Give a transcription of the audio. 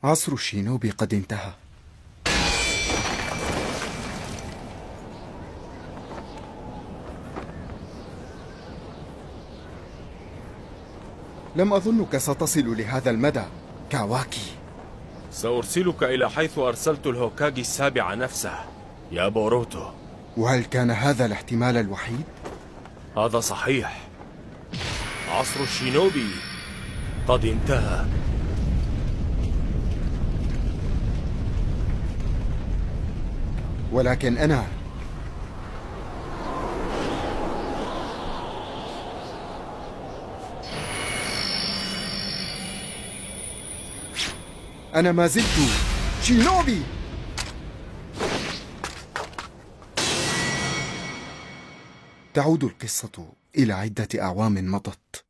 عصر الشينوبي قد انتهى. لم أظنك ستصل لهذا المدى كاواكي. سأرسلك إلى حيث أرسلت الهوكاغي السابع نفسه يا بوروتو. وهل كان هذا الاحتمال الوحيد؟ هذا صحيح. عصر الشينوبي قد انتهى. ولكن أنا ما زلت شينوبي. تعود القصة إلى عدة أعوام مضت.